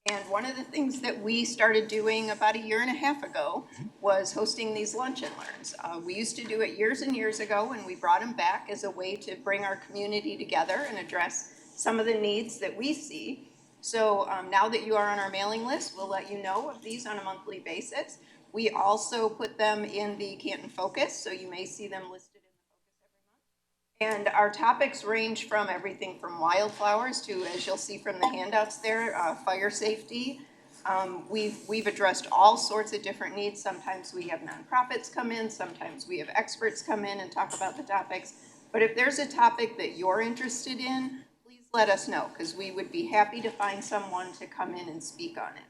And one of the things that we started doing about a year and a half ago was hosting these lunch and learns. We used to do it years and years ago, and we brought them back as a way to bring our community together and address some of the needs that we see. So now that you are on our mailing list, we'll let you know of these on a monthly basis. We also put them in the Canton Focus, so you may see them listed in the Focus every month. And our topics range from everything from wildflowers to, as you'll see from the handouts there, fire safety. We've addressed all sorts of different needs. Sometimes we have nonprofits come in, sometimes we have experts come in and talk about the topics. But if there's a topic that you're interested in, please let us know, because we would be happy to find someone to come in and speak on it.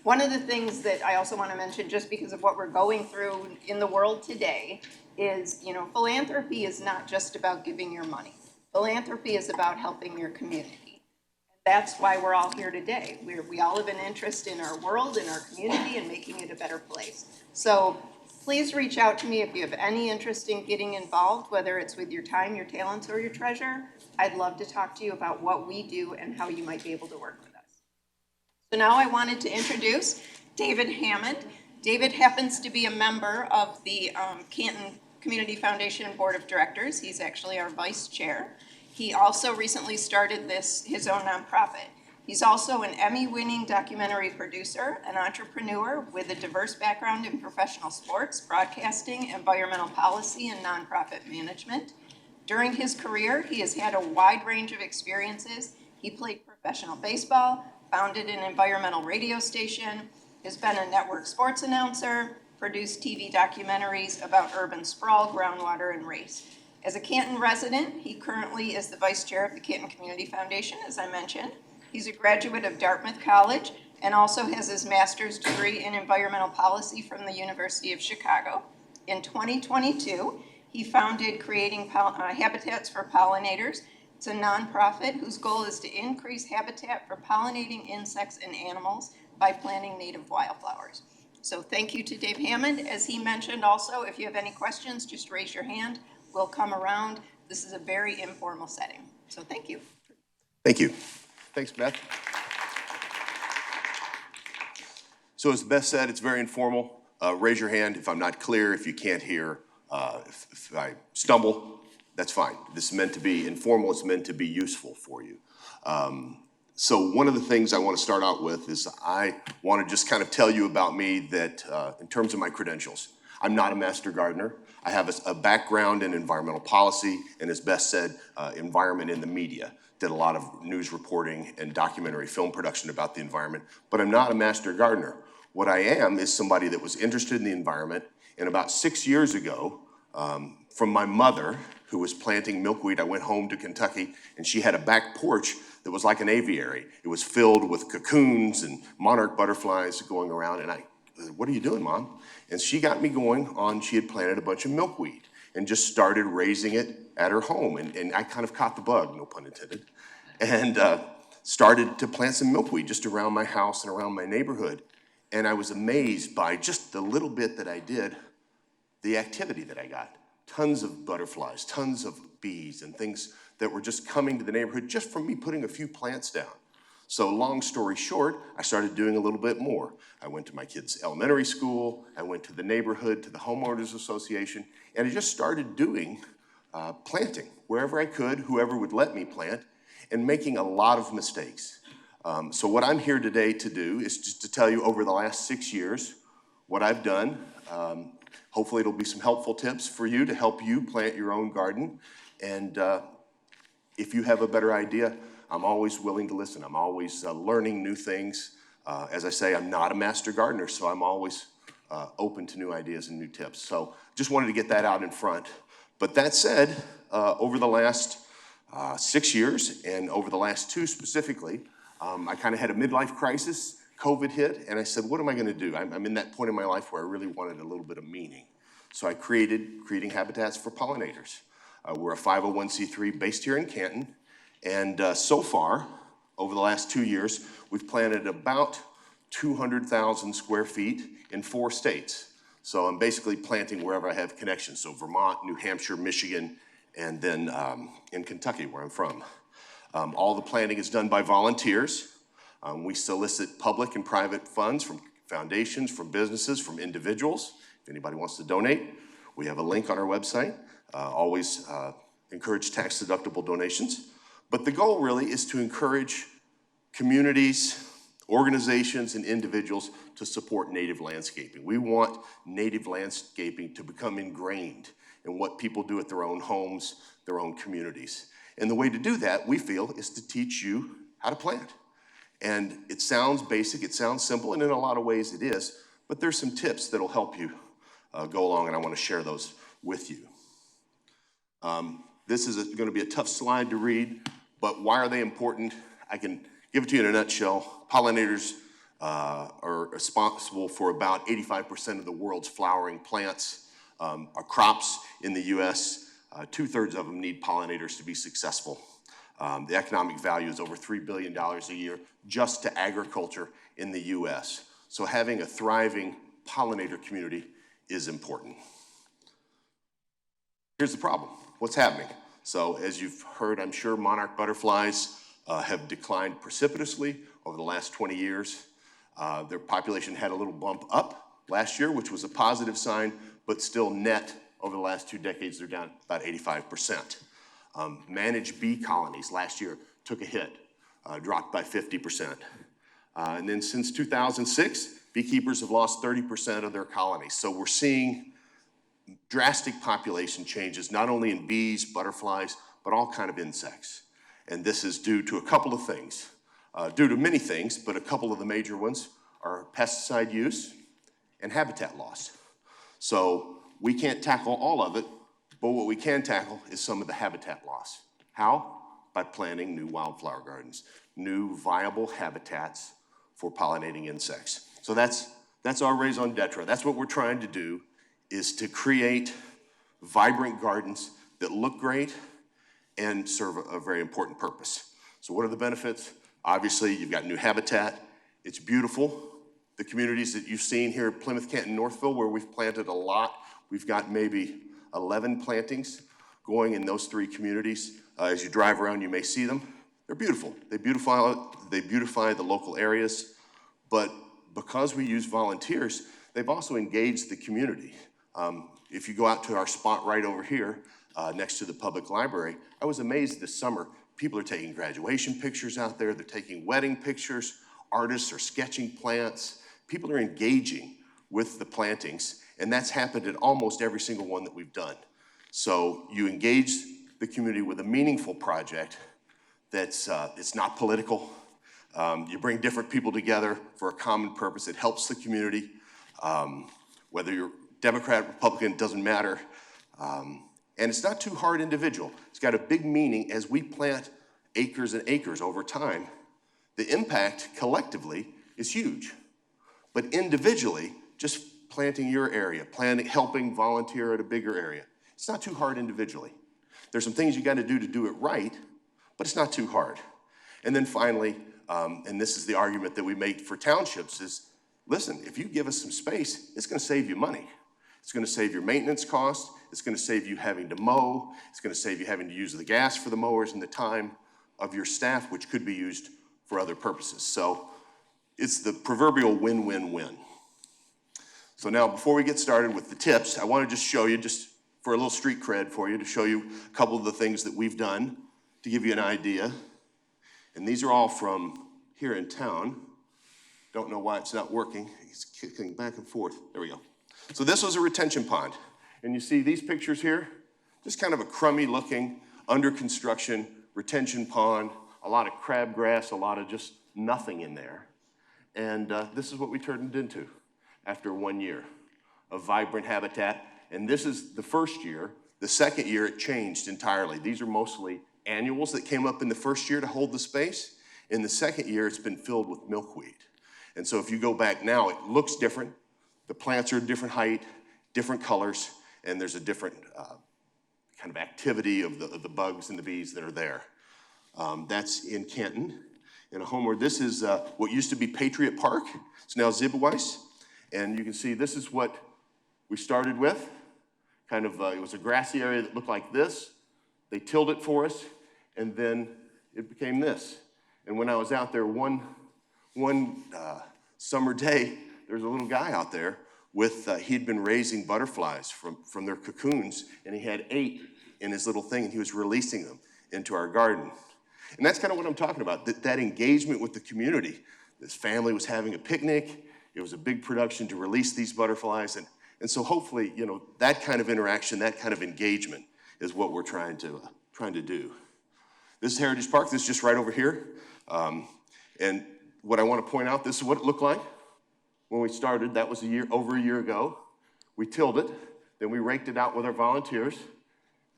One of the things that I also want to mention, just because of what we're going through in the world today, is, philanthropy is not just about giving your money. Philanthropy is about helping your community. And that's why we're all here today. We all have an interest in our world, in our community, and making it a better place. So please reach out to me if you have any interest in getting involved, whether it's with your time, your talents, or your treasure. I'd love to talk to you about what we do and how you might be able to work with us. So now I wanted to introduce David Hammond. David happens to be a member of the Canton Community Foundation Board of Directors. He's actually our vice chair. He also recently started his own nonprofit. He's also an Emmy-winning documentary producer, an entrepreneur with a diverse background in professional sports, broadcasting, environmental policy, and nonprofit management. During his career, he has had a wide range of experiences. He played professional baseball, founded an environmental radio station, has been a network sports announcer, produced TV documentaries about urban sprawl, groundwater, and race. As a Canton resident, he currently is the vice chair of the Canton Community Foundation, as I mentioned. He's a graduate of Dartmouth College and also has his master's degree in environmental policy from the University of Chicago. In 2022, he founded Creating Habitats for Pollinators. It's a nonprofit whose goal is to increase habitat for pollinating insects and animals by planting native wildflowers. So thank you to Dave Hammond. As he mentioned also, if you have any questions, just raise your hand. We'll come around. This is a very informal setting. So thank you. Thank you. Thanks, Beth. So as Beth said, it's very informal. Raise your hand if I'm not clear, if you can't hear, if I stumble, that's fine. This is meant to be informal. It's meant to be useful for you. So one of the things I want to start out with is I want to just kind of tell you about me that in terms of my credentials, I'm not a master gardener. I have a background in environmental policy and, as Beth said, environment in the media. Did a lot of news reporting and documentary film production about the environment, but I'm not a master gardener. What I am is somebody that was interested in the environment, and about 6 years ago, from my mother, who was planting milkweed, I went home to Kentucky, and she had a back porch that was like an aviary. It was filled with cocoons and monarch butterflies going around, and I said, "What are you doing, Mom?" And she got me going on, she had planted a bunch of milkweed and just started raising it at her home. And I kind of caught the bug, no pun intended, and started to plant some milkweed just around my house and around my neighborhood. And I was amazed by just the little bit that I did, the activity that I got. Tons of butterflies, tons of bees, and things that were just coming to the neighborhood just from me putting a few plants down. So long story short, I started doing a little bit more. I went to my kids' elementary school, I went to the neighborhood, to the homeowners association, and I just started doing planting wherever I could, whoever would let me plant, and making a lot of mistakes. So what I'm here today to do is just to tell you over the last 6 years what I've done. Hopefully it'll be some helpful tips for you to help you plant your own garden. And if you have a better idea, I'm always willing to listen. I'm always learning new things. As I say, I'm not a master gardener, so I'm always open to new ideas and new tips. So just wanted to get that out in front. But that said, over the last 6 years, and over the last 2 specifically, I kind of had a midlife crisis. COVID hit, and I said, what am I going to do? I'm in that point in my life where I really wanted a little bit of meaning. So I Creating Habitats for Pollinators. We're a 501c3 based here in Canton, and so far, over the last 2 years, we've planted about 200,000 square feet in 4 states. So I'm basically planting wherever I have connections, so Vermont, New Hampshire, Michigan, and then in Kentucky, where I'm from. All the planting is done by volunteers. We solicit public and private funds from foundations, from businesses, from individuals. If anybody wants to donate, we have a link on our website. Always encourage tax-deductible donations. But the goal really is to encourage communities, organizations, and individuals to support native landscaping. We want native landscaping to become ingrained in what people do at their own homes, their own communities. And the way to do that, we feel, is to teach you how to plant. And it sounds basic, it sounds simple, and in a lot of ways it is, but there's some tips that'll help you go along, and I want to share those with you. This is going to be a tough slide to read, but why are they important? I can give it to you in a nutshell. Pollinators are responsible for about 85% of the world's flowering plants or crops in the U.S. 2/3 of them need pollinators to be successful. The economic value is over $3 billion a year just to agriculture in the U.S. So having a thriving pollinator community is important. Here's the problem. What's happening? So as you've heard, I'm sure monarch butterflies have declined precipitously over the last 20 years. Their population had a little bump up last year, which was a positive sign, but still net over the last 2 decades, they're down about 85%. Managed bee colonies last year took a hit, dropped by 50%. And then since 2006, beekeepers have lost 30% of their colonies. So we're seeing drastic population changes, not only in bees, butterflies, but all kind of insects. And this is due to a couple of things, due to many things, but a couple of the major ones are pesticide use and habitat loss. So we can't tackle all of it, but what we can tackle is some of the habitat loss. How? By planting new wildflower gardens, new viable habitats for pollinating insects. So that's our raison d'etre. That's what we're trying to do, is to create vibrant gardens that look great and serve a very important purpose. So what are the benefits? Obviously, you've got new habitat. It's beautiful. The communities that you've seen here at Plymouth, Canton, Northville, where we've planted a lot, we've got maybe 11 plantings going in those 3 communities. As you drive around, you may see them. They're beautiful. They beautify the local areas, but because we use volunteers, they've also engaged the community. If you go out to our spot right over here, next to the public library, I was amazed this summer. People are taking graduation pictures out there. They're taking wedding pictures. Artists are sketching plants. People are engaging with the plantings, and that's happened at almost every single one that we've done. So you engage the community with a meaningful project that's it's not political. You bring different people together for a common purpose. It helps the community. Whether you're Democrat, Republican, doesn't matter. And it's not too hard individual. It's got a big meaning as we plant acres and acres over time. The impact collectively is huge. But individually, just planting your area, helping volunteer at a bigger area, it's not too hard individually. There's some things you got to do it right, but it's not too hard. And then finally, and this is the argument that we make for townships, is listen, if you give us some space, it's going to save you money. It's going to save your maintenance costs. It's going to save you having to mow. It's going to save you having to use the gas for the mowers and the time of your staff, which could be used for other purposes. So it's the proverbial win-win-win. So now, before we get started with the tips, I want to just show you, just for a little street cred for you, to show you a couple of the things that we've done to give you an idea. And these are all from here in town. Don't know why it's not working. It's kicking back and forth. There we go. So this was a retention pond. And you see these pictures here? Just kind of a crummy looking, under construction retention pond, a lot of crabgrass, a lot of just nothing in there. And this is what we turned it into after 1 year of vibrant habitat. And this is the first year. The second year, it changed entirely. These are mostly annuals that came up in the first year to hold the space. In the second year, it's been filled with milkweed. And so if you go back now, it looks different. The plants are a different height, different colors, and there's a different kind of activity of the bugs and the bees that are there. That's in Canton, in a home where this is what used to be Patriot Park. It's now Zibweiss. And you can see this is what we started with. Kind of, it was a grassy area that looked like this. They tilled it for us, and then it became this. And when I was out there one one summer day, there's a little guy out there with, he'd been raising butterflies from their cocoons, and he had 8 in his little thing, and he was releasing them into our garden. And that's kind of what I'm talking about, that engagement with the community. This family was having a picnic. It was a big production to release these butterflies. And so hopefully, you know, that kind of interaction, that kind of engagement is what we're trying to do. This is Heritage Park. This is just right over here. And what I want to point out, this is what it looked like when we started. That was over a year ago. We tilled it. Then we raked it out with our volunteers.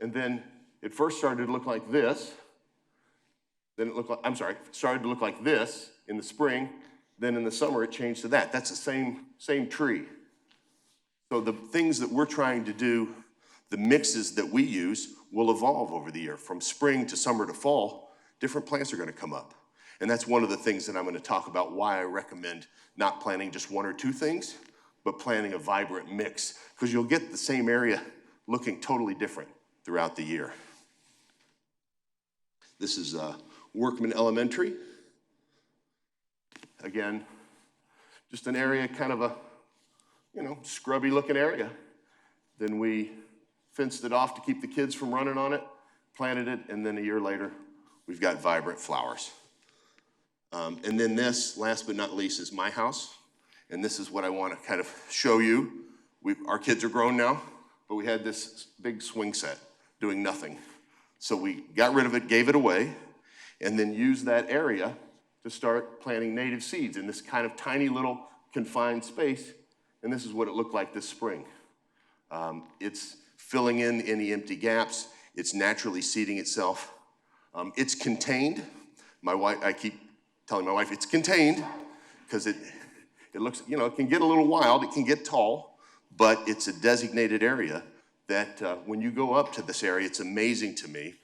And then it first started to look like this. Then it started to look like this in the spring. Then in the summer, it changed to that. That's the same tree. So the things that we're trying to do, the mixes that we use, will evolve over the year. From spring to summer to fall, different plants are going to come up. And that's one of the things that I'm going to talk about, why I recommend not planting just 1 or 2 things, but planting a vibrant mix, because you'll get the same area looking totally different throughout the year. This is Workman Elementary. Again, just an area, kind of a, you know, scrubby looking area. Then we fenced it off to keep the kids from running on it, planted it, and then a year later, we've got vibrant flowers. And then this, last but not least, is my house. And this is what I want to kind of show you. Our kids are grown now, but we had this big swing set doing nothing. So we got rid of it, gave it away, and then used that area to start planting native seeds in this kind of tiny little confined space. And this is what it looked like this spring. It's filling in any empty gaps. It's naturally seeding itself. It's contained. I keep telling my wife it's contained because it looks, you know, it can get a little wild. It can get tall, but it's a designated area that when you go up to this area, it's amazing to me.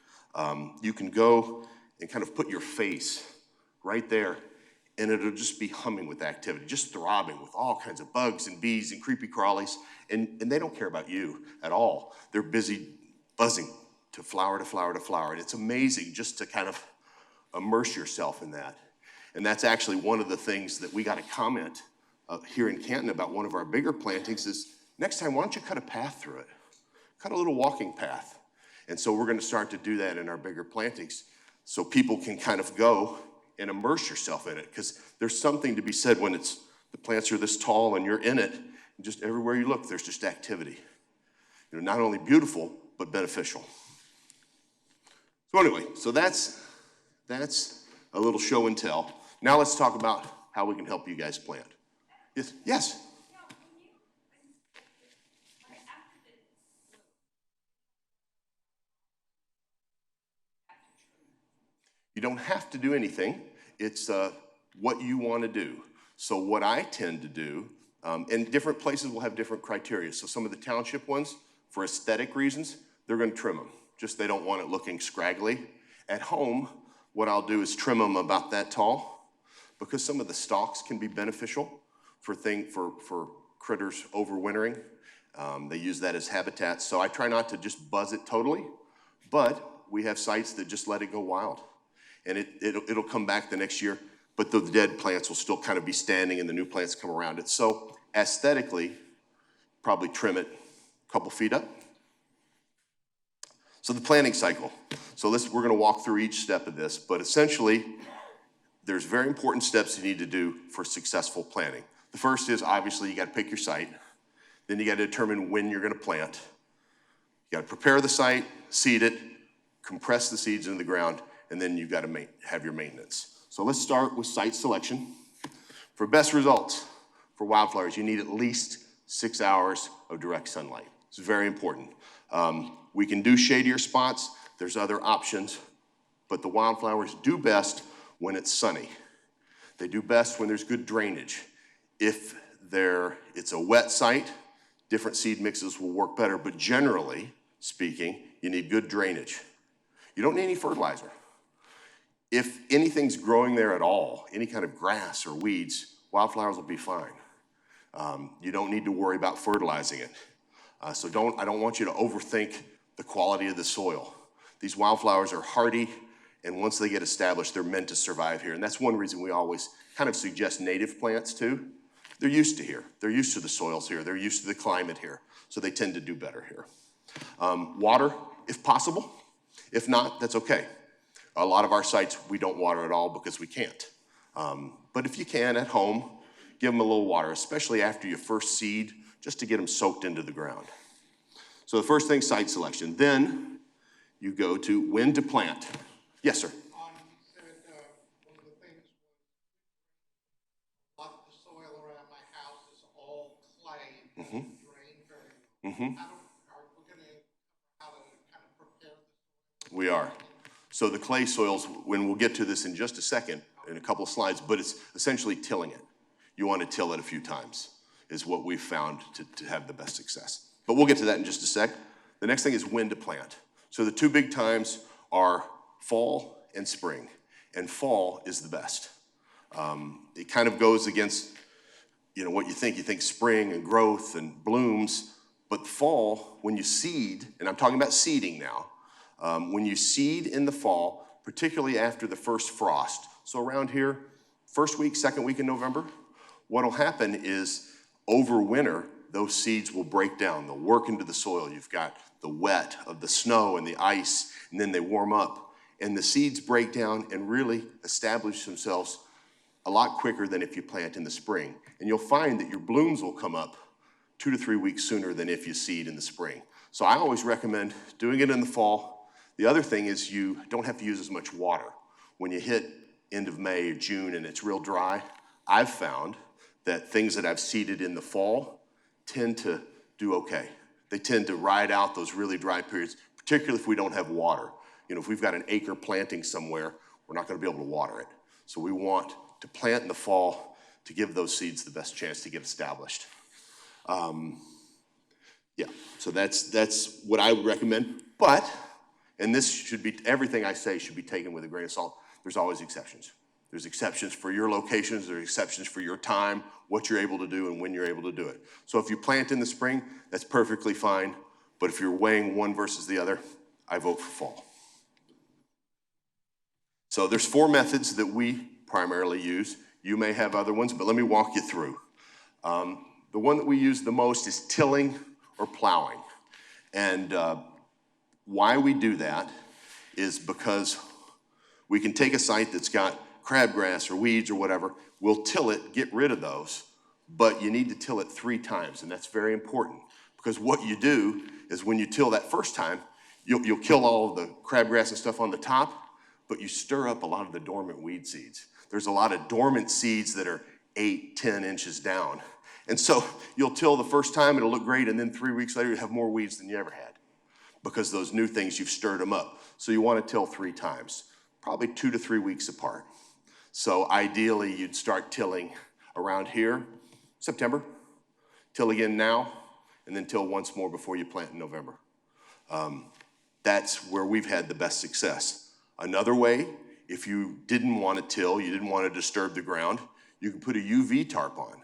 You can go and kind of put your face right there, and it'll just be humming with activity, just throbbing with all kinds of bugs and bees and creepy crawlies, and they don't care about you at all. They're busy buzzing to flower to flower to flower, and it's amazing just to kind of immerse yourself in that. And that's actually one of the things that we got a comment here in Canton about one of our bigger plantings is, next time, why don't you cut a path through it? Cut a little walking path. And so we're going to start to do that in our bigger plantings so people can kind of go and immerse yourself in it, because there's something to be said when the plants are this tall and you're in it, and just everywhere you look, there's just activity. You know, not only beautiful, but beneficial. So anyway, so that's a little show and tell. Now let's talk about how we can help you guys plant. Yes? Yes? You don't have to do anything. It's what you want to do. So what I tend to do, and different places will have different criteria. So some of the township ones, for aesthetic reasons, they're going to trim them. Just they don't want it looking scraggly. At home, what I'll do is trim them about that tall, because some of the stalks can be beneficial for critters overwintering. They use that as habitat. So I try not to just buzz it totally, but we have sites that just let it go wild. And it'll come back the next year, but the dead plants will still kind of be standing and the new plants come around it. So aesthetically, probably trim it a couple feet up. So the planting cycle. So we're gonna walk through each step of this, but essentially, there's very important steps you need to do for successful planting. The first is, obviously, you gotta pick your site. Then you gotta determine when you're gonna plant. You gotta prepare the site, seed it, compress the seeds into the ground, and then you've got to have your maintenance. So let's start with site selection. For best results for wildflowers, you need at least 6 hours of direct sunlight. It's very important. We can do shadier spots. There's other options, but the wildflowers do best when it's sunny. They do best when there's good drainage. If it's a wet site, different seed mixes will work better, but generally speaking, you need good drainage. You don't need any fertilizer. If anything's growing there at all, any kind of grass or weeds, wildflowers will be fine. You don't need to worry about fertilizing it. So I don't want you to overthink the quality of the soil. These wildflowers are hardy And once they get established, they're meant to survive here. And that's one reason we always kind of suggest native plants too. They're used to here. They're used to the soils here. They're used to the climate here. So they tend to do better here. Water, if possible. If not, that's okay. A lot of our sites, we don't water at all because we can't. But if you can, at home, give them a little water, especially after you first seed, just to get them soaked into the ground. So the first thing, site selection. Then you go to when to plant. Yes, sir. You said one of the things was a lot of the soil around my house is all clay, it doesn't drain very well. Are we going to how to kind of prepare the soil? We are. So the clay soils, when we'll get to this in just a second, in a couple of slides, but it's essentially tilling it. You want to till it a few times is what we've found to have the best success. But we'll get to that in just a sec. The next thing is when to plant. So the two big times are fall and spring, and fall is the best. It kind of goes against, what you think. You think spring and growth and blooms, but fall, when you seed, and I'm talking about seeding now, when you seed in the fall, particularly after the first frost, so around here, first week, second week in November, what'll happen is over winter, those seeds will break down. They'll work into the soil. You've got the wet of the snow and the ice, and then they warm up. And the seeds break down and really establish themselves a lot quicker than if you plant in the spring. And you'll find that your blooms will come up 2 to 3 weeks sooner than if you seed in the spring. So I always recommend doing it in the fall. The other thing is you don't have to use as much water. When you hit end of May or June and it's real dry, I've found that things that I've seeded in the fall tend to do okay. They tend to ride out those really dry periods, particularly if we don't have water. If we've got an acre planting somewhere, we're not going to be able to water it. So we want to plant in the fall to give those seeds the best chance to get established. So that's what I would recommend. But, and this should be, everything I say should be taken with a grain of salt, there's always exceptions. There's exceptions for your locations, there's exceptions for your time, what you're able to do and when you're able to do it. So if you plant in the spring, that's perfectly fine. But if you're weighing one versus the other, I vote for fall. So there's 4 methods that we primarily use. You may have other ones, but let me walk you through. The one that we use the most is tilling or plowing. And why we do that is because we can take a site that's got crabgrass or weeds or whatever, we'll till it, get rid of those, but you need to till it 3 times, and that's very important. Because what you do is when you till that first time, you'll kill all of the crabgrass and stuff on the top, but you stir up a lot of the dormant weed seeds. There's a lot of dormant seeds that are 8, 10 inches down. And so you'll till the first time, it'll look great, and then 3 weeks later you have more weeds than you ever had because those new things, you've stirred them up. So you want to till 3 times, probably 2 to 3 weeks apart. So ideally you'd start tilling around here, September, till again now, and then till once more before you plant in November. That's where we've had the best success. Another way, if you didn't want to till, you didn't want to disturb the ground, you can put a UV tarp on.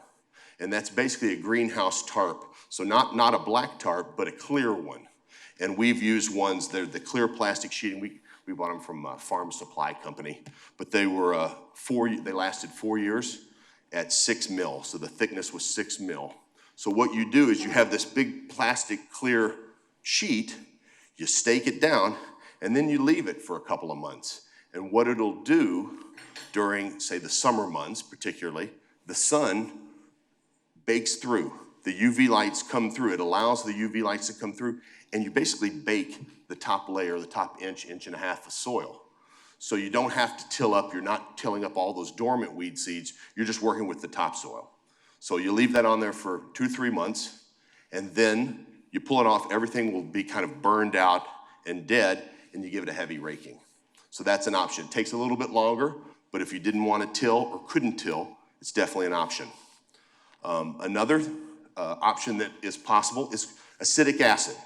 And that's basically a greenhouse tarp. So not a black tarp, but a clear one. And we've used ones, they're the clear plastic sheeting. We bought them from a farm supply company, but they were they lasted 4 years at 6 mil. So the thickness was 6 mil. So what you do is you have this big plastic clear sheet, you stake it down, and then you leave it for a couple of months. And what it'll do during, say, the summer months particularly, the sun bakes through. The UV lights come through. It allows the UV lights to come through, and you basically bake the top layer, the top inch and a half of soil. So you don't have to till up. You're not tilling up all those dormant weed seeds. You're just working with the topsoil. So you leave that on there for 2-3 months, and then you pull it off. Everything will be kind of burned out and dead, and you give it a heavy raking. So that's an option. It takes a little bit longer, but if you didn't want to till or couldn't till, it's definitely an option. Another option that is possible is acetic acid.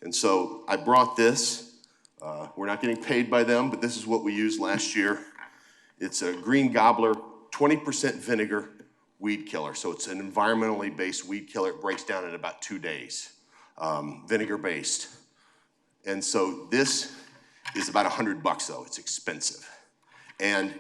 And so I brought this. We're not getting paid by them, but this is what we used last year. It's a Green Gobbler 20% vinegar weed killer. So it's an environmentally based weed killer. It breaks down in about 2 days, vinegar based. And so this is about $100 though. It's expensive. And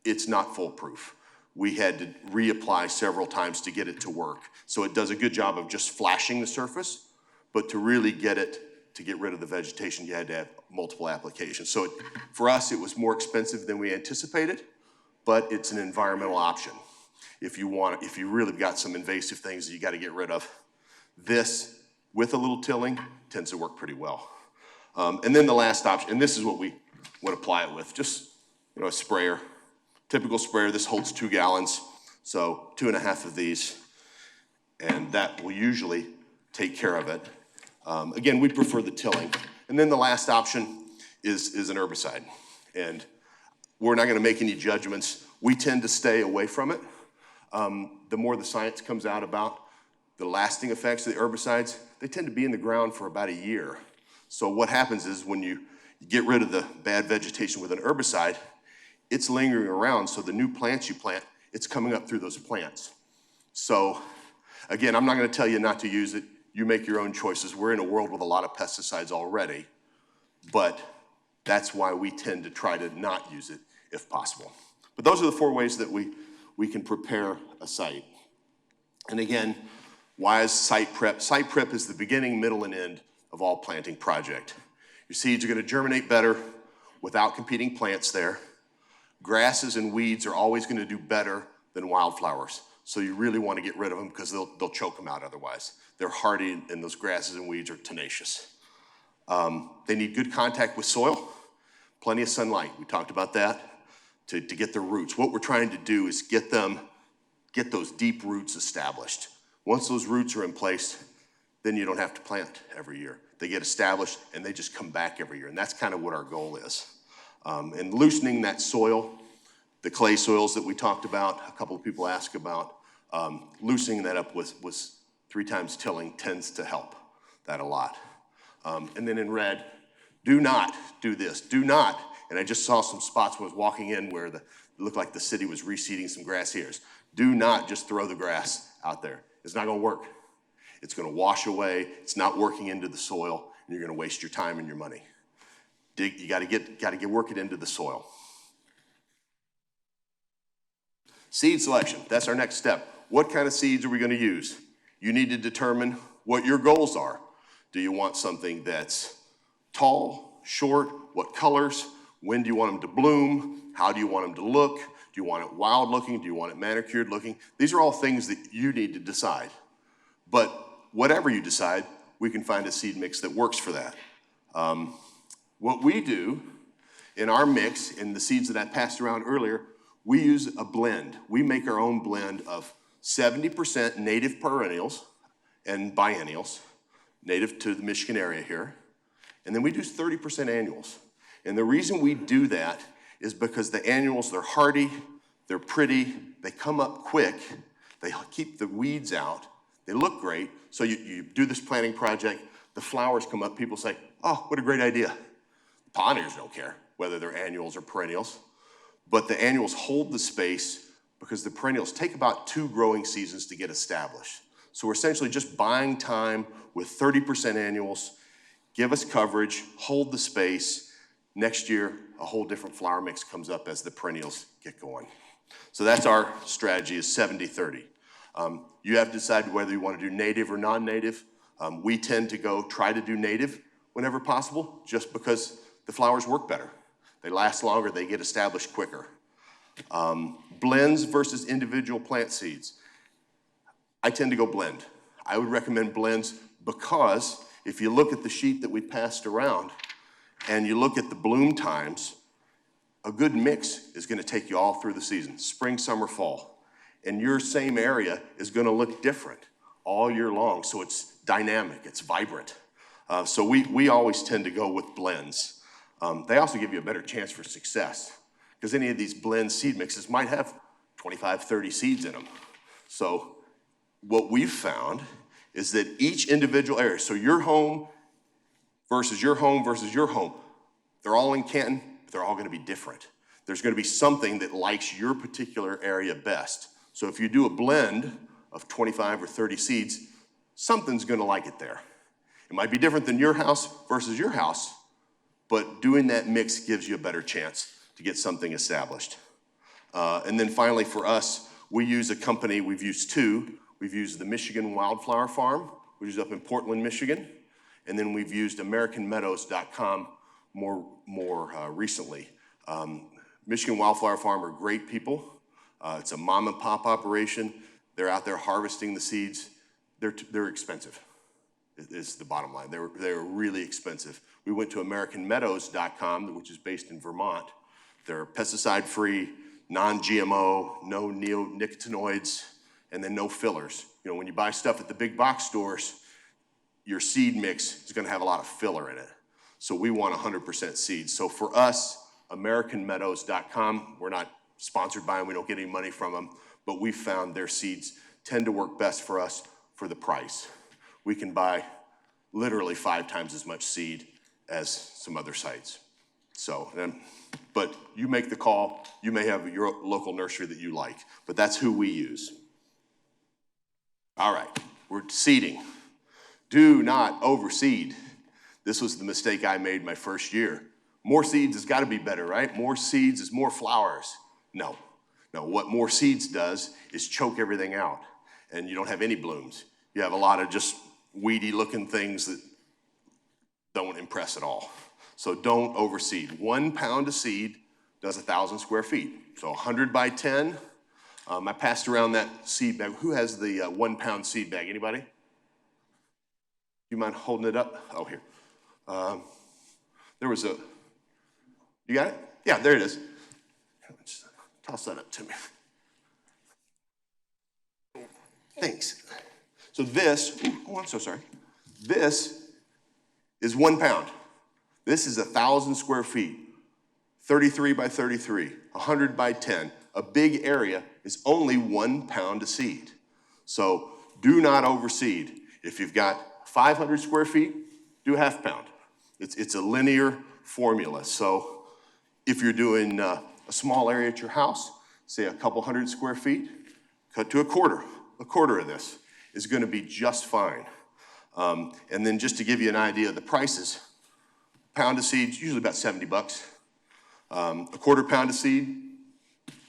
it's not foolproof. We had to reapply several times to get it to work. So it does a good job of just flashing the surface, but to really get it, to get rid of the vegetation, you had to have multiple applications. So for us, it was more expensive than we anticipated, but it's an environmental option. If you really got some invasive things that you gotta get rid of, this, with a little tilling, tends to work pretty well. And then the last option, and this is what we would apply it with, just, a sprayer. Typical sprayer, this holds 2 gallons, so 2.5 of these, and that will usually take care of it. Again, we prefer the tilling. And then the last option is an herbicide. And we're not gonna make any judgments. We tend to stay away from it. The more the science comes out about the lasting effects of the herbicides, they tend to be in the ground for about a year. So what happens is when you get rid of the bad vegetation with an herbicide, it's lingering around, so the new plants you plant, it's coming up through those plants. So again, I'm not gonna tell you not to use it. You make your own choices. We're in a world with a lot of pesticides already, but that's why we tend to try to not use it if possible. But those are the 4 ways that we can prepare a site. And again, why is site prep? Site prep is the beginning, middle, and end of all planting project. Your seeds are gonna germinate better without competing plants there. Grasses and weeds are always gonna do better than wildflowers. So you really wanna get rid of them because they'll choke them out otherwise. They're hardy and those grasses and weeds are tenacious. They need good contact with soil, plenty of sunlight. We talked about that to get their roots. What we're trying to do is get those deep roots established. Once those roots are in place, then you don't have to plant every year. They get established and they just come back every year. And that's kind of what our goal is. And loosening that soil, the clay soils that we talked about, a couple of people asked about, loosening that up with 3 times tilling tends to help that a lot. And then in red, do not do this. Do not, and I just saw some spots when I was walking in where it looked like the city was reseeding some grass ears. Do not just throw the grass out there. It's not gonna work. It's gonna wash away, it's not working into the soil, and you're gonna waste your time and your money. You gotta work it into the soil. Seed selection, that's our next step. What kind of seeds are we gonna use? You need to determine what your goals are. Do you want something that's tall, short, what colors? When do you want them to bloom? How do you want them to look? Do you want it wild looking? Do you want it manicured looking? These are all things that you need to decide. But whatever you decide, we can find a seed mix that works for that. What we do in our mix, in the seeds that I passed around earlier, we use a blend. We make our own blend of 70% native perennials and biennials, native to the Michigan area here, and then we do 30% annuals. And the reason we do that is because the annuals, they're hardy, they're pretty, they come up quick, they keep the weeds out, they look great. So you do this planting project, the flowers come up, people say, oh, what a great idea. Pollinators don't care whether they're annuals or perennials, but the annuals hold the space because the perennials take about 2 growing seasons to get established. So we're essentially just buying time with 30% annuals, give us coverage, hold the space. Next year, a whole different flower mix comes up as the perennials get going. So that's our strategy, is 70-30. You have to decide whether you want to do native or non-native. We tend to try to do native whenever possible, just because the flowers work better. They last longer, they get established quicker. Blends versus individual plant seeds. I tend to go blend. I would recommend blends because if you look at the sheet that we passed around and you look at the bloom times, a good mix is gonna take you all through the season, spring, summer, fall. And your same area is gonna look different all year long, so it's dynamic, it's vibrant. So we always tend to go with blends. They also give you a better chance for success because any of these blend seed mixes might have 25, 30 seeds in them. So what we've found is that each individual area, so your home versus your home versus your home, they're all in Canton, but they're all gonna be different. There's gonna be something that likes your particular area best. So if you do a blend of 25 or 30 seeds, something's gonna like it there. It might be different than your house versus your house, but doing that mix gives you a better chance to get something established. And then finally for us, we use a company, we've used two. We've used the Michigan Wildflower Farm, which is up in Portland, Michigan. And then we've used AmericanMeadows.com more recently. Michigan Wildflower Farm are great people. It's a mom and pop operation. They're out there harvesting the seeds. They're expensive, is the bottom line. They're really expensive. We went to AmericanMeadows.com, which is based in Vermont. They're pesticide-free, non-GMO, no neonicotinoids, and then no fillers. You know, when you buy stuff at the big box stores, your seed mix is gonna have a lot of filler in it. So we want 100% seeds. So for us, AmericanMeadows.com, we're not sponsored by them, we don't get any money from them, but we found their seeds tend to work best for us for the price. We can buy literally 5 times as much seed as some other sites. So, but you make the call, you may have your local nursery that you like, but that's who we use. All right, we're seeding. Do not overseed. This was the mistake I made my first year. More seeds has gotta be better, right? More seeds is more flowers. No, what more seeds does is choke everything out and you don't have any blooms. You have a lot of just weedy looking things that don't impress at all. So don't overseed. 1 pound of seed does 1,000 square feet. So 100 by 10. I passed around that seed bag. Who has the 1 pound seed bag? Anybody? You mind holding it up? Oh, here. There was a, you got it? Yeah, there it is. Toss that up to me. Thanks. So this, oh, I'm so sorry. This is 1 pound. This is 1,000 square feet, 33 by 33, 100 by 10. A big area is only 1 pound of seed. So do not overseed. If you've got 500 square feet, do 1/2 pound. It's a linear formula. So if you're doing a small area at your house, say a couple hundred square feet, cut to a quarter. A quarter of this is gonna be just fine. And then just to give you an idea of the prices, pound of seed, usually about 70 bucks. A quarter pound of seed,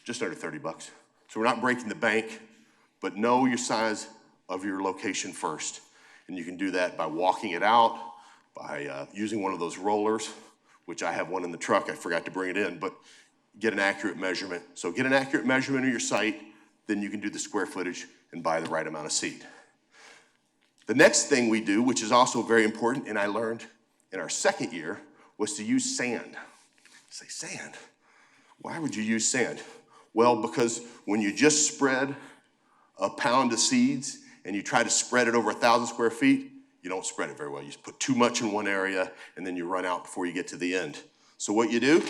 just under 30 bucks. So we're not breaking the bank, but know your size of your location first. And you can do that by walking it out, by using one of those rollers, which I have one in the truck, I forgot to bring it in, but get an accurate measurement. So get an accurate measurement of your site, then you can do the square footage and buy the right amount of seed. The next thing we do, which is also very important, and I learned in our second year, was to use sand. You say, sand? Why would you use sand? Well, because when you just spread a pound of seeds and you try to spread it over 1,000 square feet, you don't spread it very well. You just put too much in one area and then you run out before you get to the end. So what you do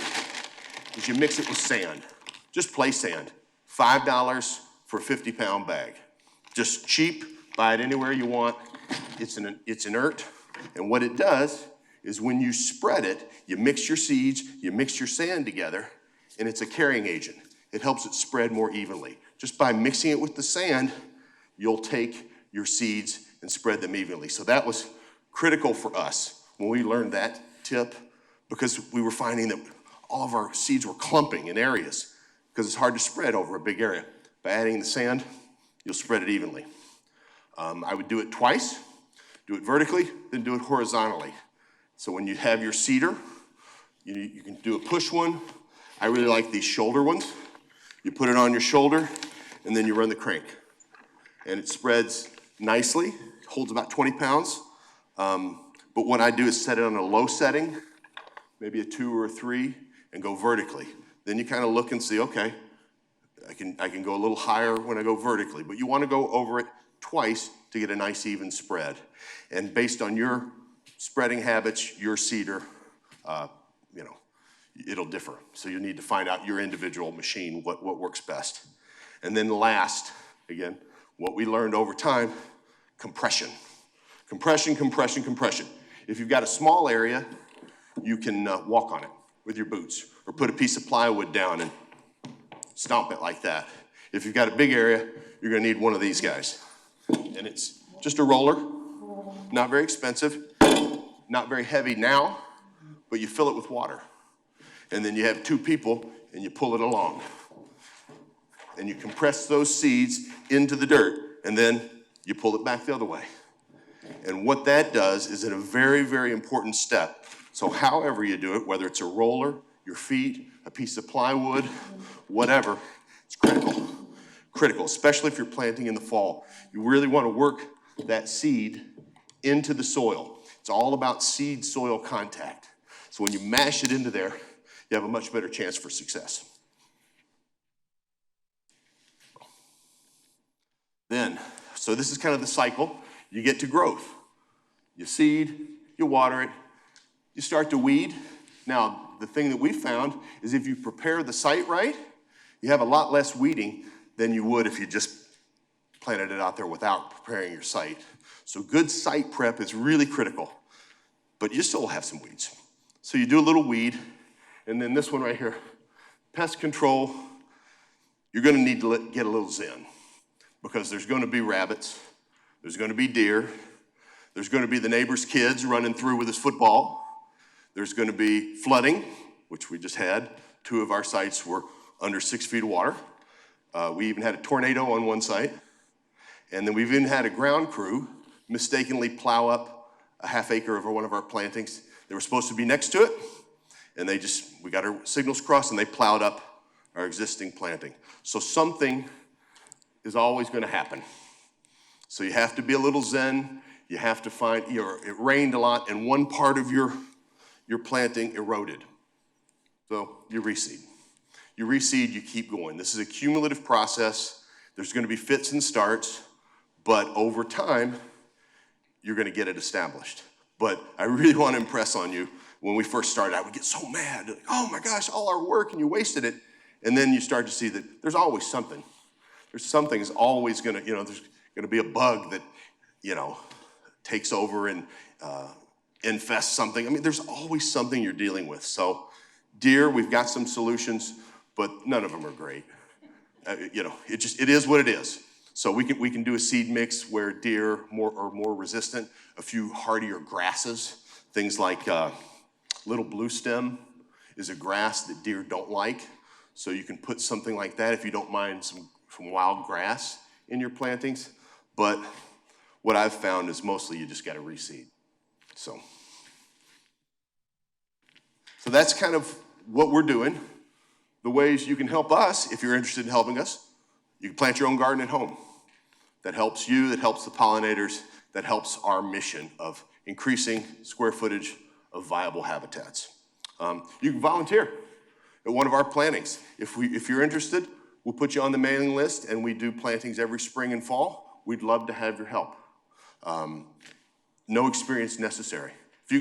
is you mix it with sand, just plain sand. $5 for a 50-pound bag. Just cheap, buy it anywhere you want. It's inert, and what it does is when you spread it, you mix your seeds, you mix your sand together, and it's a carrying agent. It helps it spread more evenly. Just by mixing it with the sand, you'll take your seeds and spread them evenly. So that was critical for us when we learned that tip, because we were finding that all of our seeds were clumping in areas because it's hard to spread over a big area. By adding the sand, you'll spread it evenly. I would do it twice, do it vertically, then do it horizontally. So when you have your cedar, you can do a push one. I really like these shoulder ones. You put it on your shoulder, and then you run the crank. And it spreads nicely, holds about 20 pounds. But what I do is set it on a low setting, maybe a 2 or a 3, and go vertically. Then you kind of look and see, okay, I can go a little higher when I go vertically, but you want to go over it twice to get a nice even spread. And based on your spreading habits, your cedar, it'll differ. So you need to find out your individual machine, what works best. And then last, again, what we learned over time, compression. Compression, compression, compression. If you've got a small area, you can walk on it with your boots or put a piece of plywood down and stomp it like that. If you've got a big area, you're gonna need one of these guys. And it's just a roller, not very expensive, not very heavy now, but you fill it with water. And then you have two people and you pull it along. And you compress those seeds into the dirt, and then you pull it back the other way. And what that does is a very, very important step. So however you do it, whether it's a roller, your feet, a piece of plywood, whatever, it's critical. Critical, especially if you're planting in the fall. You really want to work that seed into the soil. It's all about seed-soil contact. So when you mash it into there, you have a much better chance for success. Then, so this is kind of the cycle. You get to growth. You seed, you water it, you start to weed. Now, the thing that we found is if you prepare the site right, you have a lot less weeding than you would if you just planted it out there without preparing your site. So good site prep is really critical, but you still have some weeds. So you do a little weed, and then this one right here, pest control, you're gonna need to get a little zen, because there's gonna be rabbits, there's gonna be deer, there's gonna be the neighbor's kids running through with his football, there's gonna be flooding, which we just had. 2 of our sites were under 6 feet of water. We even had a tornado on one site. And then we've even had a ground crew mistakenly plow up a half acre of one of our plantings. They were supposed to be next to it, and we got our signals crossed, and they plowed up our existing planting. So something is always gonna happen. So you have to be a little zen. You have to find, it rained a lot, and one part of your planting eroded. So you reseed. You reseed, you keep going. This is a cumulative process. There's gonna be fits and starts, but over time, you're gonna get it established. But I really wanna impress on you, when we first started out, we get so mad. Like, oh my gosh, all our work and you wasted it. And then you start to see that there's always something. Something's always gonna, there's gonna be a bug that, takes over and infests something. I mean, there's always something you're dealing with. So deer, we've got some solutions, but none of them are great. It is what it is. So we can do a seed mix where deer are more resistant, a few hardier grasses, things like little blue stem is a grass that deer don't like. So you can put something like that if you don't mind some wild grass in your plantings. But what I've found is mostly you just gotta reseed. So that's kind of what we're doing. The ways you can help us, if you're interested in helping us, you can plant your own garden at home. That helps you, that helps the pollinators, that helps our mission of increasing square footage of viable habitats. You can volunteer at one of our plantings. If you're interested, we'll put you on the mailing list, and we do plantings every spring and fall. We'd love to have your help. No experience necessary. If you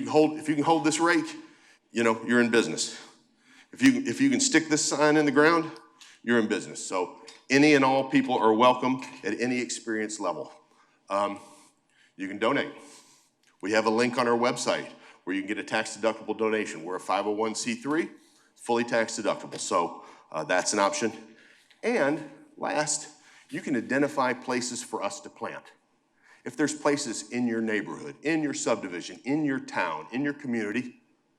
can hold this rake, you're in business. If you can stick this sign in the ground, you're in business. So any and all people are welcome at any experience level. You can donate. We have a link on our website where you can get a tax-deductible donation. We're a 501c3, fully tax-deductible, so that's an option. And last, you can identify places for us to plant. If there's places in your neighborhood, in your subdivision, in your town, in your community,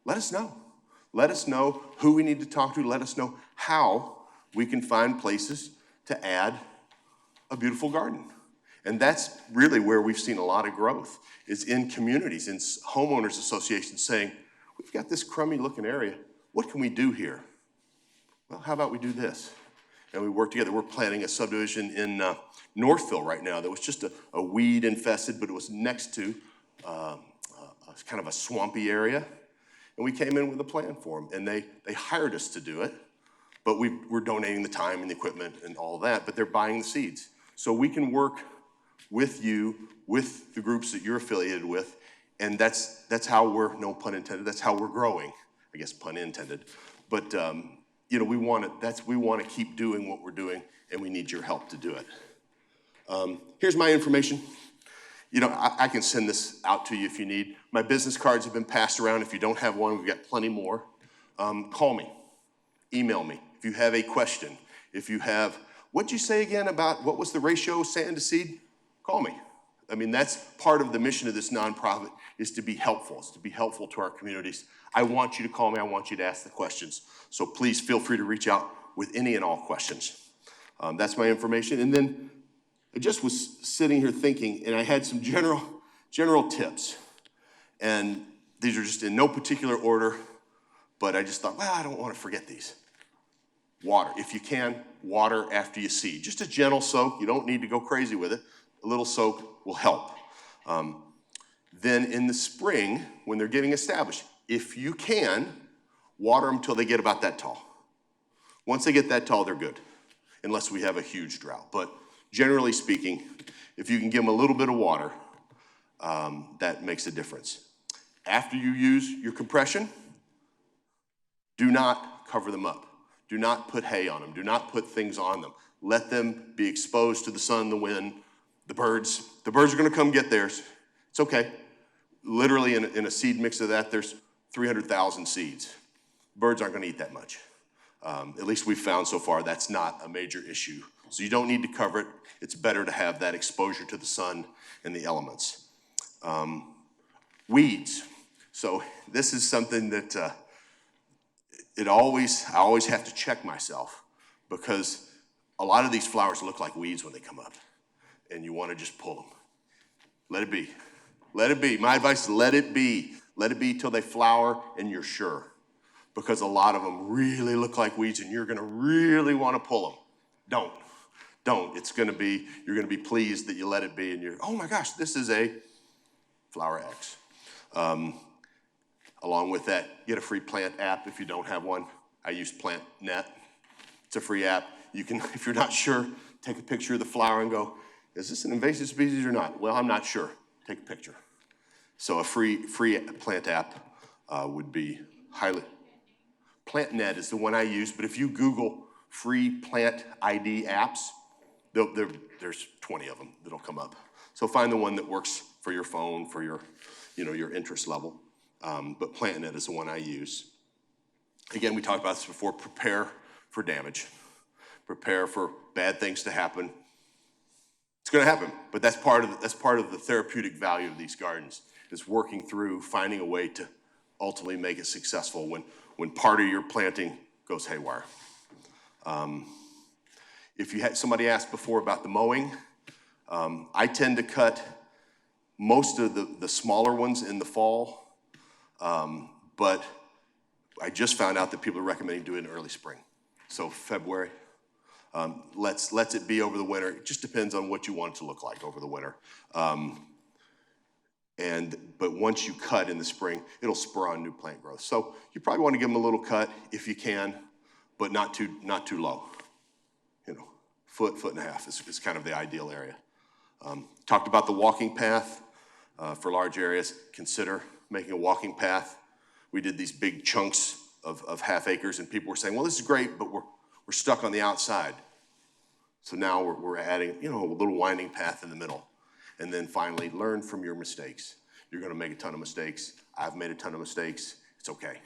let us know. Let us know who we need to talk to. Let us know how we can find places to add a beautiful garden. And that's really where we've seen a lot of growth, is in communities, in homeowners associations saying, we've got this crummy looking area. What can we do here? Well, how about we do this? And we work together. We're planning a subdivision in Northville right now that was just a weed infested, but it was next to kind of a swampy area. And we came in with a plan for them, and they hired us to do it, but we're donating the time and the equipment and all that, but they're buying the seeds. So we can work with you, with the groups that you're affiliated with, and that's how we're, no pun intended, that's how we're growing, I guess pun intended. But we want to keep doing what we're doing, and we need your help to do it. Here's my information. I can send this out to you if you need. My business cards have been passed around. If you don't have one, we've got plenty more. Call me, email me. If you have a question, if you have, what'd you say again about what was the ratio sand to seed? Call me. I mean, that's part of the mission of this nonprofit, is to be helpful. It's to be helpful to our communities. I want you to call me. I want you to ask the questions. So please feel free to reach out with any and all questions. That's my information. And then I just was sitting here thinking, and I had some general tips. And these are just in no particular order, but I just thought, well, I don't want to forget these. Water. If you can, water after you seed. Just a gentle soak. You don't need to go crazy with it. A little soak will help. Then in the spring, when they're getting established, if you can, water them until they get about that tall. Once they get that tall, they're good, unless we have a huge drought. But generally speaking, if you can give them a little bit of water, that makes a difference. After you use your compression, do not cover them up. Do not put hay on them. Do not put things on them. Let them be exposed to the sun, the wind, the birds. The birds are going to come get theirs. It's okay. Literally in a seed mix of that, there's 300,000 seeds. Birds aren't going to eat that much. At least we've found so far that's not a major issue. So you don't need to cover it. It's better to have that exposure to the sun and the elements. Weeds. So this is something that I always have to check myself, because a lot of these flowers look like weeds when they come up, and you want to just pull them. Let it be. Let it be. My advice is let it be. Let it be till they flower and you're sure, because a lot of them really look like weeds and you're going to really want to pull them. Don't. You're going to be pleased that you let it be, and you're, oh my gosh, this is a flower X. Along with that, get a free plant app if you don't have one. I use PlantNet. It's a free app. You can, if you're not sure, take a picture of the flower and go, is this an invasive species or not? Well, I'm not sure. Take a picture. So a free plant app would be highly. PlantNet is the one I use, but if you Google free plant ID apps, there's 20 of them that'll come up. So find the one that works for your phone, for your interest level. But PlantNet is the one I use. Again, we talked about this before. Prepare for damage. Prepare for bad things to happen. It's going to happen, but that's part of the therapeutic value of these gardens, is working through, finding a way to ultimately make it successful when part of your planting goes haywire. If you had somebody asked before about the mowing, I tend to cut most of the smaller ones in the fall. But I just found out that people are recommending doing it in early spring. So February, lets it be over the winter. It just depends on what you want it to look like over the winter. But once you cut in the spring, it'll spur on new plant growth. So you probably want to give them a little cut if you can, but not too low. Foot and a half is kind of the ideal area. Talked about the walking path for large areas. Consider making a walking path. We did these big chunks of half acres, and people were saying, well, this is great, but we're stuck on the outside. So now we're adding, a little winding path in the middle. And then finally, learn from your mistakes. You're going to make a ton of mistakes. I've made a ton of mistakes. It's okay.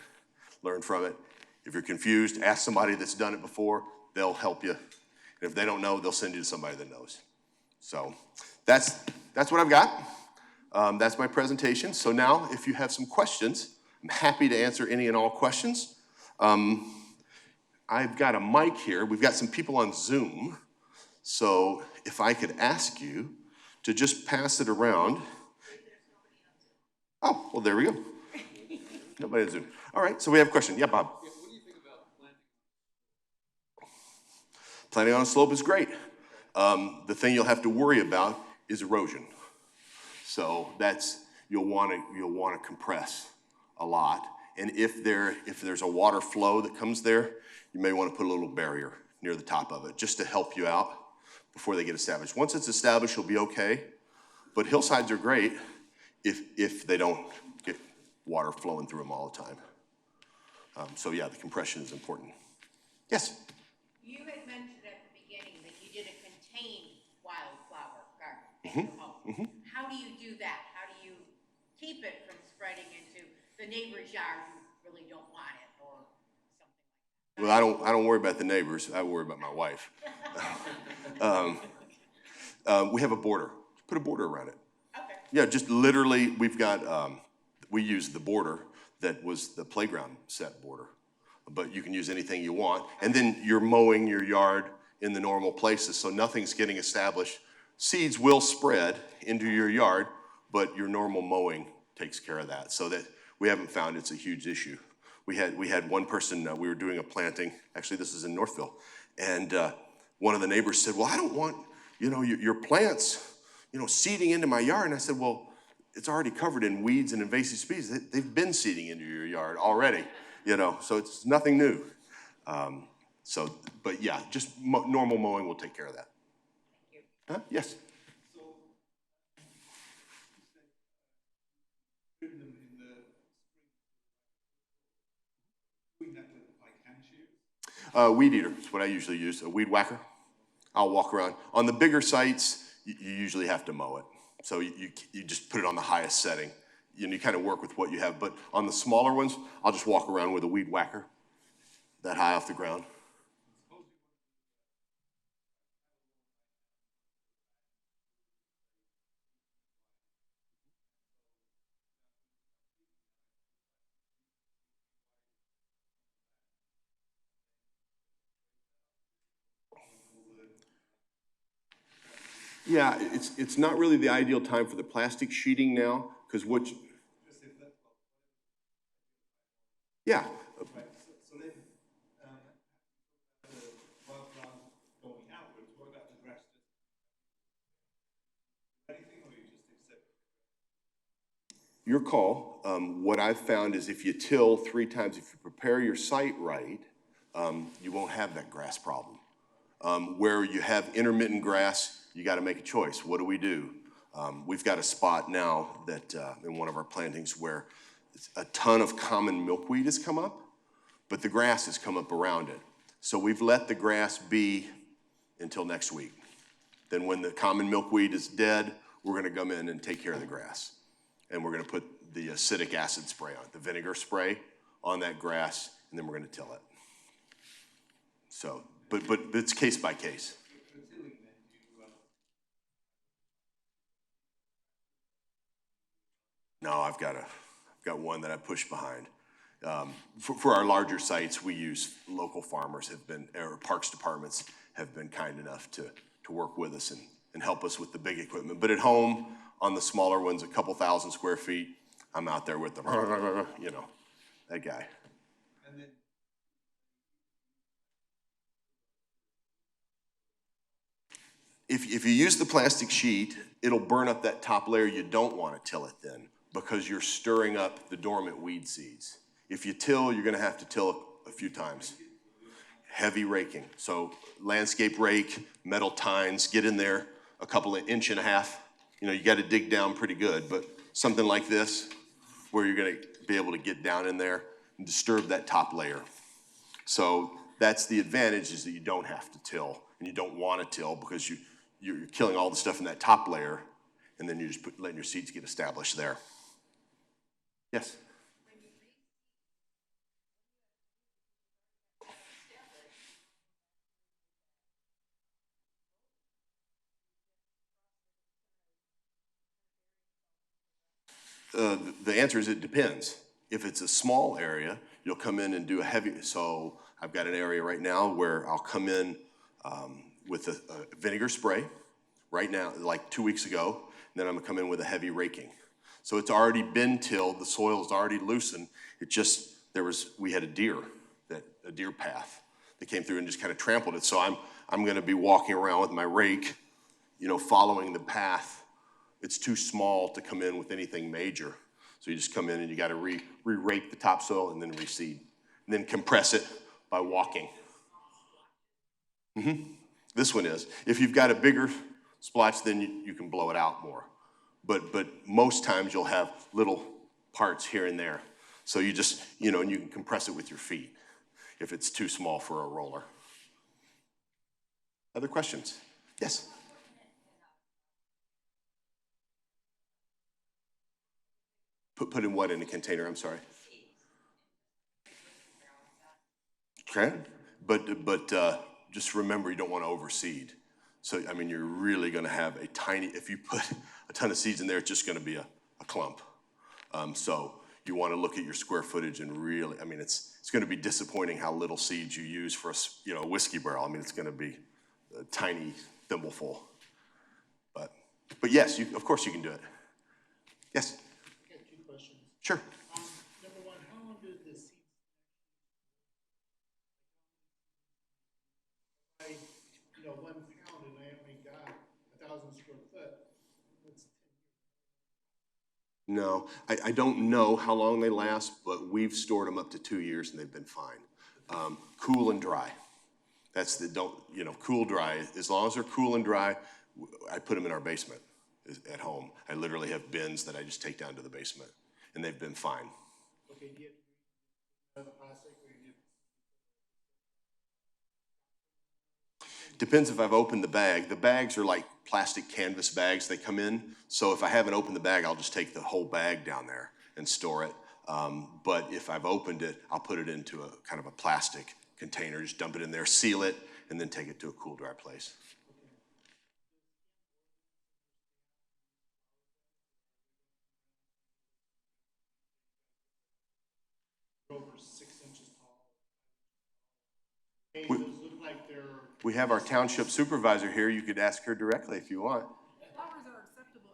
Learn from it. If you're confused, ask somebody that's done it before. They'll help you. And if they don't know, they'll send you to somebody that knows. So that's what I've got. That's my presentation. So now, if you have some questions, I'm happy to answer any and all questions. I've got a mic here. We've got some people on Zoom. So if I could ask you to just pass it around. Oh, well, there we go. Nobody on Zoom. All right, so we have a question. Yeah, Bob. Yeah, what do you think about planting? Planting on a slope is great. The thing you'll have to worry about is erosion. So you'll want to compress a lot. And if there's a water flow that comes there, you may want to put a little barrier near the top of it just to help you out before they get established. Once it's established, you'll be okay. But hillsides are great if they don't get water flowing through them all the time. So yeah, the compression is important. Yes? You had mentioned at the beginning that you did a contained wildflower garden at your home. Mm-hmm. How do you do that? How do you keep it from spreading into the neighbor's yard who really don't want it or something like that? Well, I don't worry about the neighbors. I worry about my wife. We have a border. Put a border around it. Yeah, just literally, we've got, we use the border that was the playground set border. But you can use anything you want. And then you're mowing your yard in the normal places, so nothing's getting established. Seeds will spread into your yard, but your normal mowing takes care of that. So that we haven't found it's a huge issue. We had one person, we were doing a planting, actually this is in Northville, and one of the neighbors said, well, I don't want, your plants, seeding into my yard. And I said, well, it's already covered in weeds and invasive species. They've been seeding into your yard already, so it's nothing new. But yeah, just normal mowing will take care of that. Huh? Yes. Weed eater is what I usually use, a weed whacker. I'll walk around. On the bigger sites, you usually have to mow it. So you just put it on the highest setting. You kind of work with what you have. But on the smaller ones, I'll just walk around with a weed whacker that high off the ground. Yeah, it's not really the ideal time for the plastic sheeting now, because yeah. So then, the wildflowers going outwards, what about the grass? Anything, or you just accept? Your call. What I've found is if you till 3 times, if you prepare your site right, you won't have that grass problem. Where you have intermittent grass, you got to make a choice. What do? We've got a spot now that in one of our plantings where a ton of common milkweed has come up, but the grass has come up around it. So we've let the grass be until next week. Then when the common milkweed is dead, we're going to come in and take care of the grass. And we're going to put the acetic acid spray on it, the vinegar spray on that grass, and then we're going to till it. So, but it's case by case. No, I've got one that I push behind. For our larger sites, we use local farmers or parks departments have been kind enough to work with us and help us with the big equipment. But at home, on the smaller ones, a couple thousand square feet, I'm out there with the, that guy. And then If you use the plastic sheet, it'll burn up that top layer. You don't want to till it then because you're stirring up the dormant weed seeds. If you till, you're going to have to till a few times. Heavy raking. So landscape rake, metal tines, get in there a couple of inch and a half. You got to dig down pretty good, but something like this where you're going to be able to get down in there and disturb that top layer. So that's the advantage, is that you don't have to till and you don't want to till because you're killing all the stuff in that top layer, and then you're just letting your seeds get established there. Yes? The answer is it depends. If it's a small area, you'll come in and do a heavy, so I've got an area right now where I'll come in with a vinegar spray right now, like 2 weeks ago, and then I'm gonna come in with a heavy raking. So it's already been tilled, the soil's already loosened. It just, we had a deer path that came through and just kind of trampled it. So I'm gonna be walking around with my rake, following the path. It's too small to come in with anything major. So you just come in and you gotta re-rake the topsoil and then reseed. And then compress it by walking. This one is. If you've got a bigger splotch, then you can blow it out more. But most times you'll have little parts here and there. So you just, and you can compress it with your feet if it's too small for a roller. Other questions? Yes? Put in what in a container? I'm sorry. Okay, but just remember you don't want to overseed. So, I mean, you're really gonna have a tiny, if you put a ton of seeds in there, it's just gonna be a clump. So you wanna look at your square footage and really, I mean, it's gonna be disappointing how little seeds you use for a whiskey barrel. I mean, it's gonna be a tiny thimbleful. But yes, of course you can do it. Yes, I got two questions. sure. Number one, how long do the seeds? I, 1 pound and I only got 1,000 square foot, that's 10 years. No, I don't know how long they last, but we've stored them up to 2 years and they've been fine. Cool and dry. That's cool, dry. As long as they're cool and dry, I put them in our basement at home. I literally have bins that I just take down to the basement, and they've been fine. Okay, do you have the plastic or you? Depends if I've opened the bag. The bags are like plastic canvas bags they come in. So if I haven't opened the bag, I'll just take the whole bag down there and store it. But if I've opened it, I'll put it into a kind of a plastic container, just dump it in there, seal it, and then take it to a cool, dry place. Over 6 inches tall. Hey, those look like they're. We have our township supervisor here. You could ask her directly if you want. Flowers are acceptable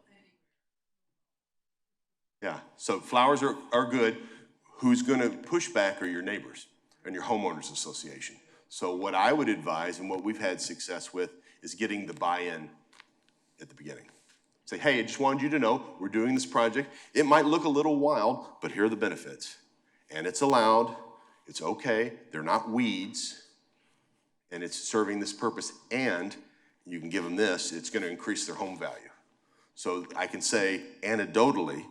anywhere. Yeah, so flowers are good. Who's gonna push back are your neighbors and your homeowners association. So what I would advise and what we've had success with is getting the buy-in at the beginning. Say, hey, I just wanted you to know we're doing this project. It might look a little wild, but here are the benefits. And it's allowed, it's okay, they're not weeds, and it's serving this purpose, and you can give them this, it's gonna increase their home value. So I can say anecdotally,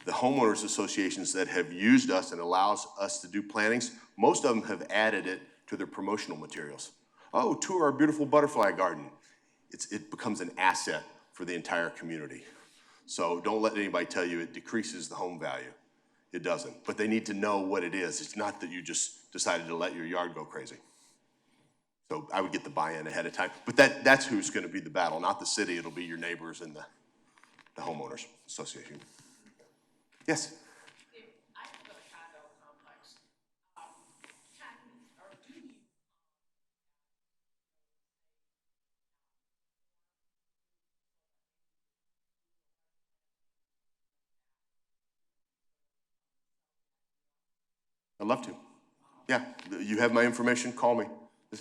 the homeowners associations that have used us and allows us to do plantings, most of them have added it to their promotional materials. Oh, tour our beautiful butterfly garden. It becomes an asset for the entire community. So don't let anybody tell you it decreases the home value. It doesn't, but they need to know what it is. It's not that you just decided to let your yard go crazy. So I would get the buy-in ahead of time, but that's who's gonna be the battle, not the city. It'll be your neighbors and the homeowners association. Yes? I live in a condo complex. Can, or do you? I'd love to. Yeah, you have my information, call me.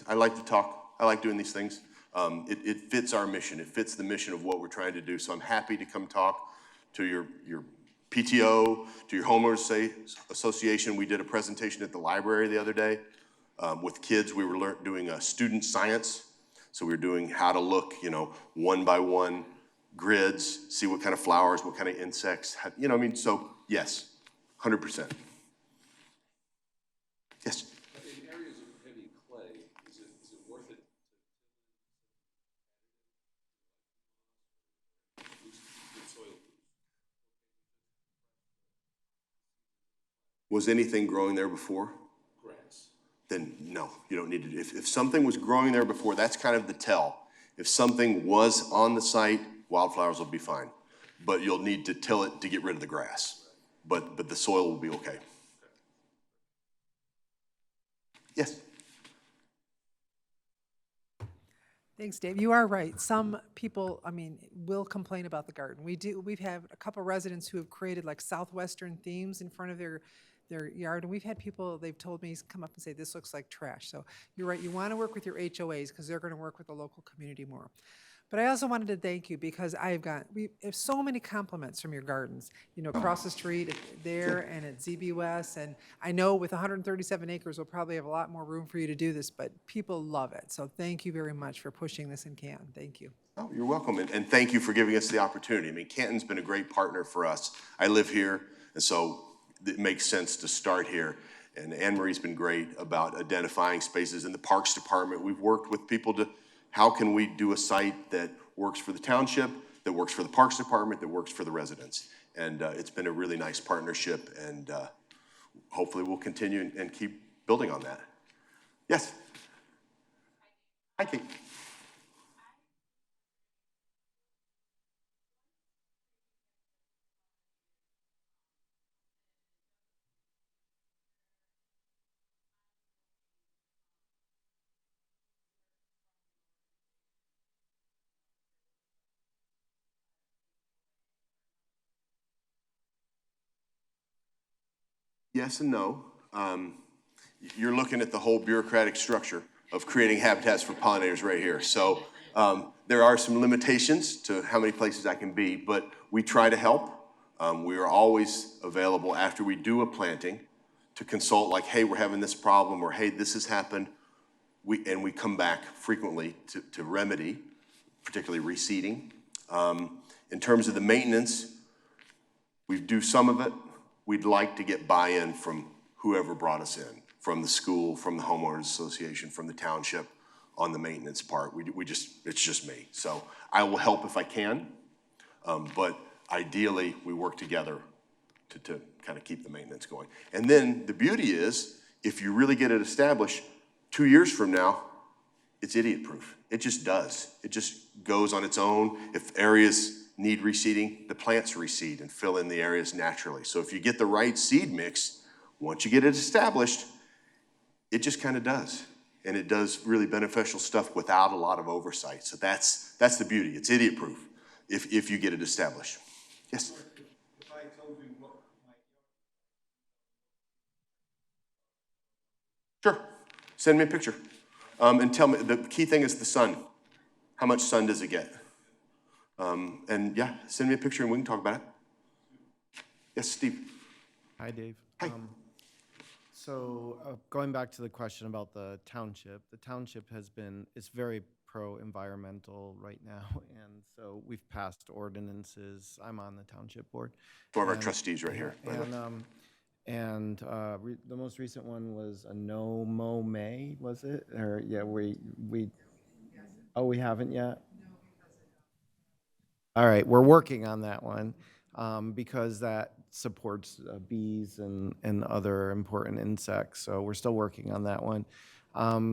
I like to talk, I like doing these things. It fits our mission, it fits the mission of what we're trying to do, so I'm happy to come talk to your PTO, to your homeowners association. We did a presentation at the library the other day with kids. We were doing student science, so we were doing how to look, one by one grids, see what kind of flowers, what kind of insects, so yes, 100%. Yes? In areas of heavy clay, is it worth it to good soil? Was anything growing there before? Grass. Then no, you don't need to. If something was growing there before, that's kind of the tell. If something was on the site, wildflowers will be fine. But you'll need to till it to get rid of the grass. But the soil will be okay. Yes? Thanks, Dave. You are right. Some people, will complain about the garden. We've had a couple residents who have created like southwestern themes in front of their yard, and we've had people, they've told me, come up and say, this looks like trash. So you're right, you want to work with your HOAs because they're going to work with the local community more. But I also wanted to thank you because we have so many compliments from your gardens, across the street there and at ZBUS. And I know with 137 acres, we'll probably have a lot more room for you to do this, but people love it. So thank you very much for pushing this in Canton. Thank you. Oh, you're welcome, and thank you for giving us the opportunity. Canton's been a great partner for us. I live here, and so it makes sense to start here. And Anne Marie's been great about identifying spaces in the Parks Department. We've worked with people to, how can we do a site that works for the township, that works for the Parks Department, that works for the residents? And it's been a really nice partnership, and hopefully we'll continue and keep building on that. Yes? Hi, Kate. Yes and no. You're looking at the whole bureaucratic structure of creating habitats for pollinators right here. So there are some limitations to how many places I can be, but we try to help. We are always available after we do a planting to consult, like, hey, we're having this problem, or hey, this has happened. And we come back frequently to remedy, particularly reseeding. In terms of the maintenance, we do some of it. We'd like to get buy-in from whoever brought us in, from the school, from the homeowners association, from the township on the maintenance part. It's just me. So I will help if I can, but ideally we work together to kind of keep the maintenance going. And then the beauty is, if you really get it established, 2 years from now, it's idiot-proof. It just does. It just goes on its own. If areas need reseeding, the plants reseed and fill in the areas naturally. So if you get the right seed mix, once you get it established, it just kind of does. And it does really beneficial stuff without a lot of oversight. So that's the beauty. It's idiot-proof if you get it established. Yes? If I told you what my Sure. Send me a picture. And tell me, the key thing is the sun. How much sun does it get? And yeah, send me a picture and we can talk about it. Yes, Steve. Hi, Dave. Hi. Going back to the question about the township it's very pro-environmental right now, and so we've passed ordinances. I'm on the township board. One of our trustees right here. The most recent one was a no-mow May, was it? Or, yeah, we haven't yet? All right, we're working on that one because that supports bees and other important insects. So we're still working on that one.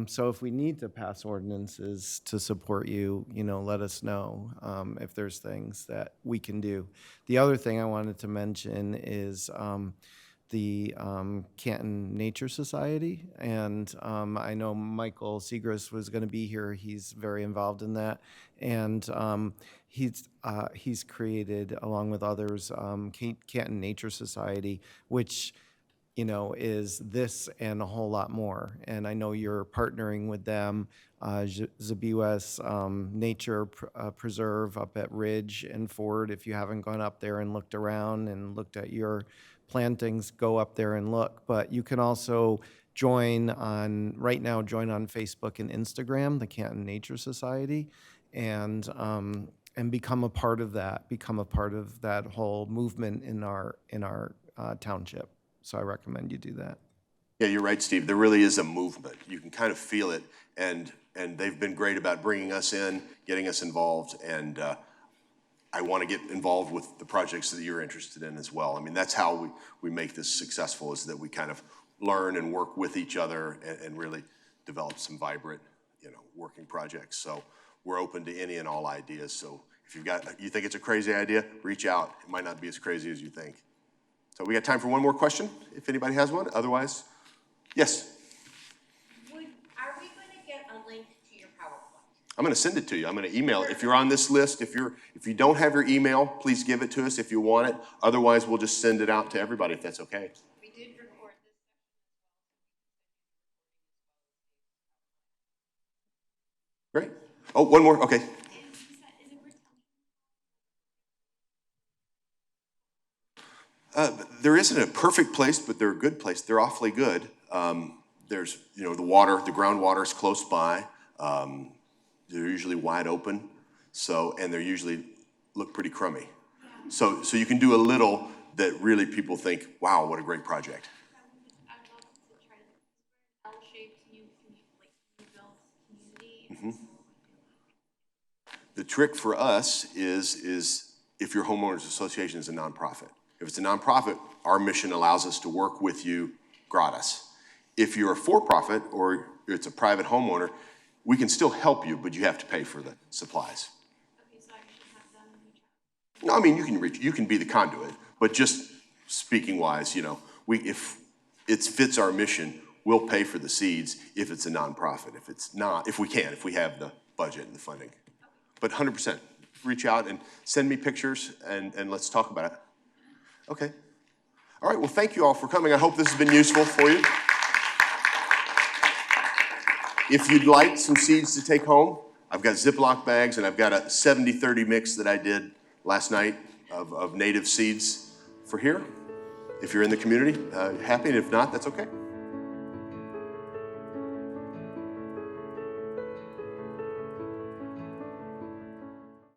So if we need to pass ordinances to support you, let us know if there's things that we can do. The other thing I wanted to mention is the Canton Nature Society, and I know Michael Segrist was going to be here. He's very involved in that, and he's created, along with others, Canton Nature Society, which is this and a whole lot more. And I know you're partnering with them, Zabiwes Nature Preserve up at Ridge and Ford. If you haven't gone up there and looked around and looked at your plantings, go up there and look. But you can also join on Facebook and Instagram, the Canton Nature Society, and become a part of that whole movement in our township. So I recommend you do that. Yeah, you're right, Steve. There really is a movement. You can kind of feel it, and they've been great about bringing us in, getting us involved, and I want to get involved with the projects that you're interested in as well. I mean, that's how we make this successful, is that we kind of learn and work with each other and really develop some vibrant, working projects. So we're open to any and all ideas. So if you think it's a crazy idea, reach out. It might not be as crazy as you think. So we got time for one more question, if anybody has one. Otherwise, yes? Are we gonna get a link to your PowerPoint? I'm going to send it to you. I'm going to email it. If you're on this list, if you don't have your email, please give it to us if you want it. Otherwise, we'll just send it out to everybody if that's okay. We did record this. Great. Oh, one more. Okay. There isn't a perfect place, but they're a good place. They're awfully good. There's, the groundwater is close by. They're usually wide open, and they usually look pretty crummy. So you can do a little that really people think, wow, what a great project. I'd love to try to L-shaped community. The trick for us is if your homeowners association is a nonprofit. If it's a nonprofit, our mission allows us to work with you gratis. If you're a for-profit or it's a private homeowner, we can still help you, but you have to pay for the supplies. Okay, so I should have them reach out. No, I mean, you can be the conduit, but just speaking wise, if it fits our mission, we'll pay for the seeds if it's a nonprofit. If it's not, if we have the budget and the funding. But 100%, reach out and send me pictures and let's talk about it. Okay. All right, well, thank you all for coming. I hope this has been useful for you. If you'd like some seeds to take home, I've got Ziploc bags and I've got a 70-30 mix that I did last night of native seeds for here. If you're in the community, happy, and if not, that's okay.